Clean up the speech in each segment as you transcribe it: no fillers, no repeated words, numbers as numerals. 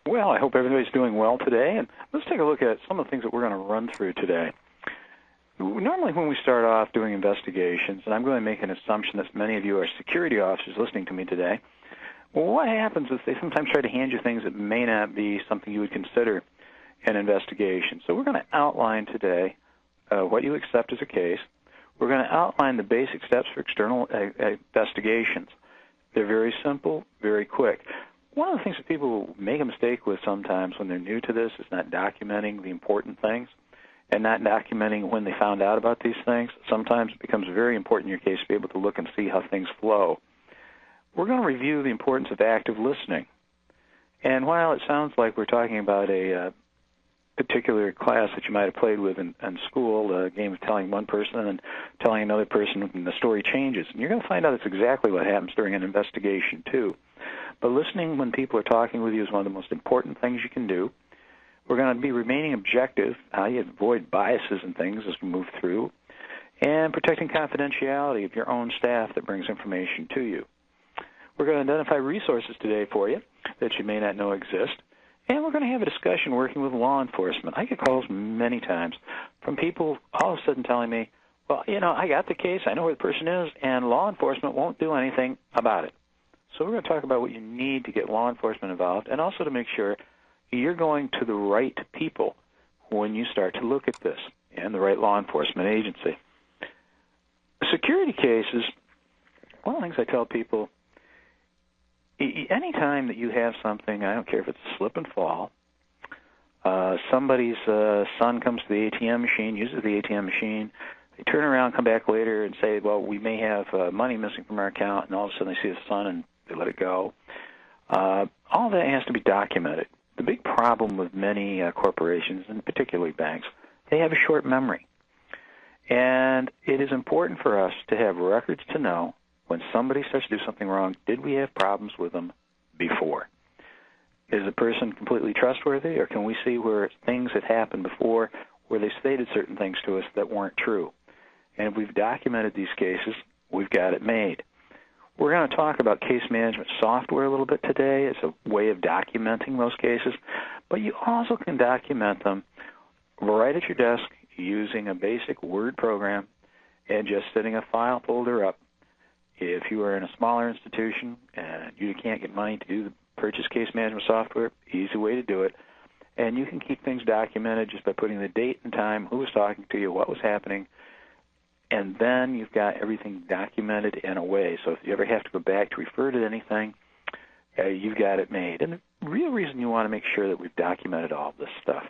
Well, I hope everybody's doing well today, and let's take a look at some of the things that we're going to run through today. Normally when we start off doing investigations, and I'm going to make an assumption that many of you are security officers listening to me today, well, what happens is they sometimes try to hand you things that may not be something you would consider an investigation. So we're going to outline today what you accept as a case. We're going to outline the basic steps for external investigations. They're very simple, very quick. One of the things that people make a mistake with sometimes when they're new to this is not documenting the important things and not documenting when they found out about these things. Sometimes it becomes very important in your case to be able to look and see how things flow. We're going to review the importance of active listening. And while it sounds like we're talking about a particular class that you might have played with in school, a game of telling one person and telling another person, and the story changes. And you're going to find out it's exactly what happens during an investigation, too. But listening when people are talking with you is one of the most important things you can do. We're going to be remaining objective, how you avoid biases and things as we move through, and protecting confidentiality of your own staff that brings information to you. We're going to identify resources today for you that you may not know exist. And we're going to have a discussion working with law enforcement. I get calls many times from people all of a sudden telling me, well, I got the case, I know where the person is, and law enforcement won't do anything about it. So we're going to talk about what you need to get law enforcement involved and also to make sure you're going to the right people when you start to look at this and the right law enforcement agency. Security cases, one of the things I tell people, anytime that you have something, I don't care if it's a slip and fall, somebody's son comes to the ATM machine, uses the ATM machine, they turn around, come back later and say, well, we may have money missing from our account, and all of a sudden they see the son and they let it go. All that has to be documented. The big problem with many corporations, and particularly banks, they have a short memory. And it is important for us to have records to know when somebody starts to do something wrong, did we have problems with them before? Is the person completely trustworthy, or can we see where things had happened before where they stated certain things to us that weren't true? And if we've documented these cases, we've got it made. We're going to talk about case management software a little bit today as a way of documenting those cases, but you also can document them right at your desk using a basic Word program and just setting a file folder up. If you are in a smaller institution and you can't get money to do the purchase case management software, easy way to do it. And you can keep things documented just by putting the date and time, who was talking to you, what was happening, and then you've got everything documented in a way. So if you ever have to go back to refer to anything, you've got it made. And the real reason you want to make sure that we've documented all of this stuff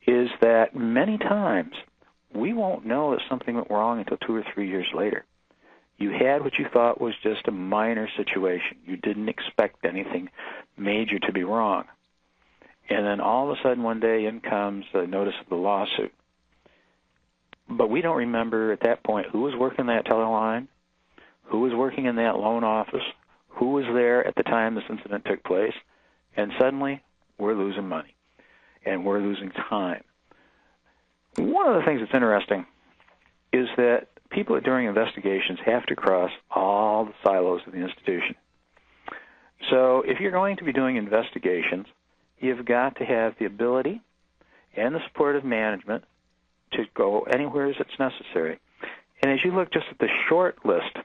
is that many times we won't know that something went wrong until 2 or 3 years later. You had what you thought was just a minor situation. You didn't expect anything major to be wrong. And then all of a sudden one day in comes the notice of the lawsuit. But we don't remember at that point who was working that teleline, who was working in that loan office, who was there at the time this incident took place, and suddenly we're losing money and we're losing time. One of the things that's interesting is that people during investigations have to cross all the silos of the institution. So if you're going to be doing investigations, you've got to have the ability and the support of management to go anywhere as it's necessary. And as you look just at the short list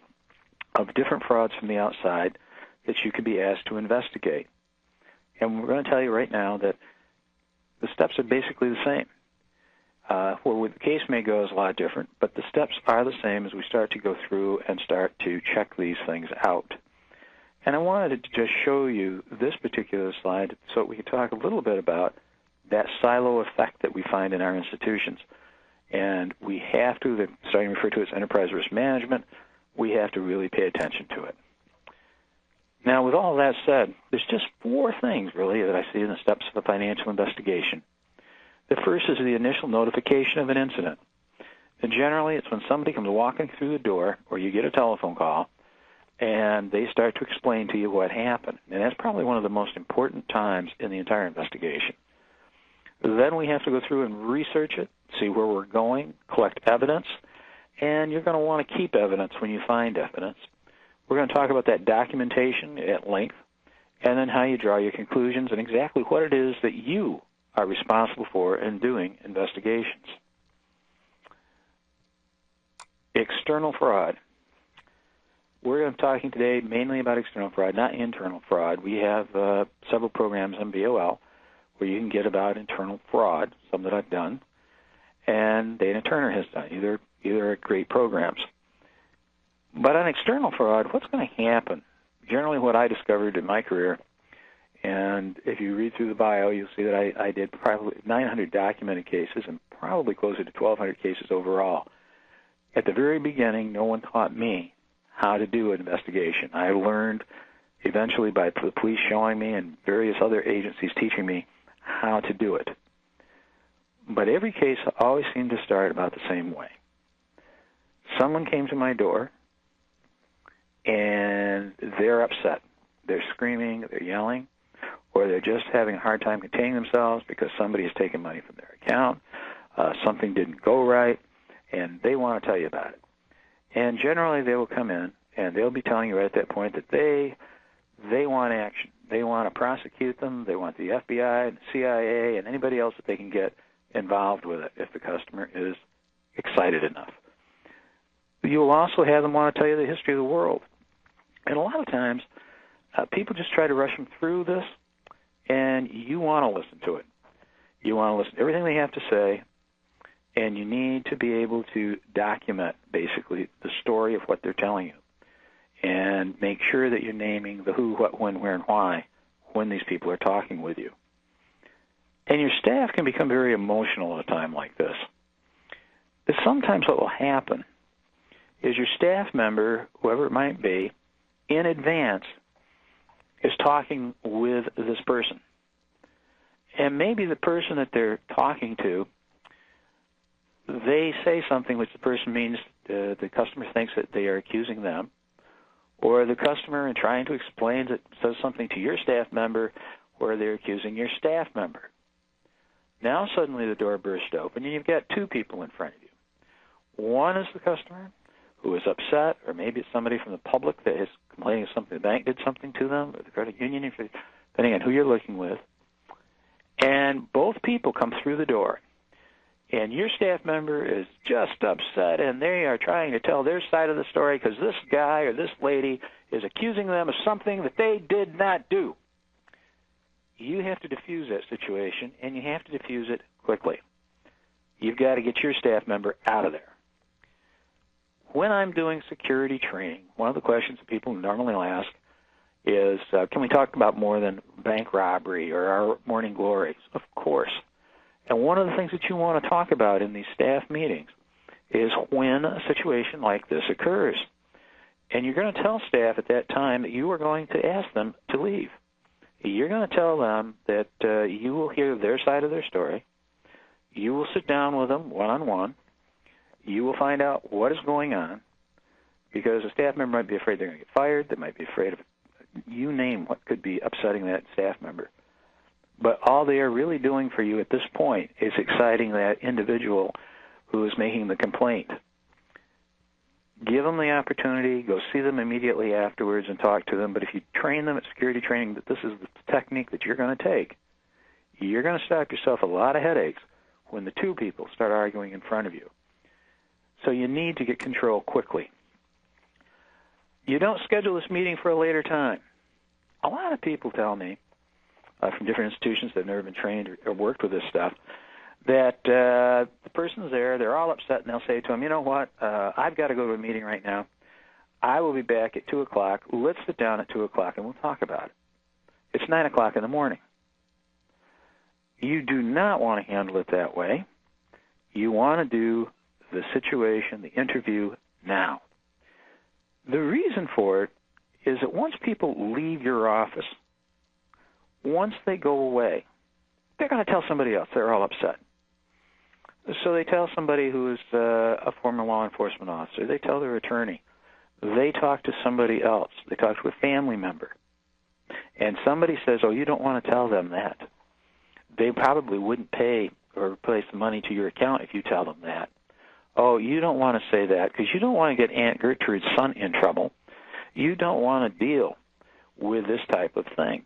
of different frauds from the outside that you could be asked to investigate, and we're going to tell you right now that the steps are basically the same. Where the case may go is a lot different, but the steps are the same as we start to go through and start to check these things out. And I wanted to just show you this particular slide so we could talk a little bit about that silo effect that we find in our institutions. And we have to, they're starting to refer to it as enterprise risk management, we have to really pay attention to it. Now, with all that said, there's just 4 things, really, that I see in the steps of a financial investigation. The first is the initial notification of an incident. And generally, it's when somebody comes walking through the door or you get a telephone call and they start to explain to you what happened. And that's probably one of the most important times in the entire investigation. Then we have to go through and research it, see where we're going, collect evidence, and you're going to want to keep evidence when you find evidence. We're going to talk about that documentation at length, and then how you draw your conclusions and exactly what it is that you are responsible for in doing investigations. External fraud. We're talking today mainly about external fraud, not internal fraud. We have several programs on BOL where you can get about internal fraud, some that I've done, and Dana Turner has done. Either are great programs. But on external fraud, what's going to happen? Generally what I discovered in my career, and if you read through the bio, you'll see that I did probably 900 documented cases and probably closer to 1,200 cases overall. At the very beginning, no one taught me how to do an investigation. I learned eventually by the police showing me and various other agencies teaching me how to do it. But every case always seemed to start about the same way. Someone came to my door, and they're upset. They're screaming, they're yelling, or they're just having a hard time containing themselves because somebody has taken money from their account, something didn't go right, and they want to tell you about it. And generally they will come in, and they'll be telling you right at that point that they want action. They want to prosecute them. They want the FBI and the CIA and anybody else that they can get involved with it if the customer is excited enough. You'll also have them want to tell you the history of the world. And a lot of times, people just try to rush them through this, and you want to listen to it. You want to listen to everything they have to say, and you need to be able to document, basically, the story of what they're telling you, and make sure that you're naming the who, what, when, where, and why when these people are talking with you. And your staff can become very emotional at a time like this. But sometimes what will happen is your staff member, whoever it might be, in advance is talking with this person. And maybe the person that they're talking to, they say something which the person means the customer thinks that they are accusing them, or the customer, in trying to explain it, says something to your staff member where they're accusing your staff member. Now suddenly the door bursts open, and you've got two people in front of you. One is the customer, who is upset, or maybe it's somebody from the public that is complaining something, the bank did something to them, or the credit union, depending on who you're looking with. And both people come through the door, and your staff member is just upset, and they are trying to tell their side of the story because this guy or this lady is accusing them of something that they did not do. You have to diffuse that situation, and you have to diffuse it quickly. You've got to get your staff member out of there. When I'm doing security training, one of the questions that people normally ask is, can we talk about more than bank robbery or our morning glories? Of course. And one of the things that you want to talk about in these staff meetings is when a situation like this occurs. And you're going to tell staff at that time that you are going to ask them to leave. You're going to tell them that you will hear their side of their story. You will sit down with them one-on-one. You will find out what is going on, because a staff member might be afraid they're going to get fired. They might be afraid of, you name what could be upsetting that staff member. But all they are really doing for you at this point is exciting that individual who is making the complaint. Give them the opportunity, go see them immediately afterwards and talk to them. But if you train them at security training that this is the technique that you're going to take, you're going to stop yourself a lot of headaches when the two people start arguing in front of you. So you need to get control quickly. You don't schedule this meeting for a later time. A lot of people tell me from different institutions that have never been trained or worked with this stuff that the person's there, they're all upset, and they'll say to them, you know what, I've got to go to a meeting right now. I will be back at 2 o'clock. Let's sit down at 2 o'clock and we'll talk about it. It's 9 o'clock in the morning. You do not want to handle it that way. You want to do the situation, the interview, now. The reason for it is that once people leave your office, once they go away, they're going to tell somebody else. They're all upset. So they tell somebody who is a former law enforcement officer. They tell their attorney. They talk to somebody else. They talk to a family member. And somebody says, oh, you don't want to tell them that. They probably wouldn't pay or place the money to your account if you tell them that. Oh, you don't want to say that because you don't want to get Aunt Gertrude's son in trouble. You don't want to deal with this type of thing.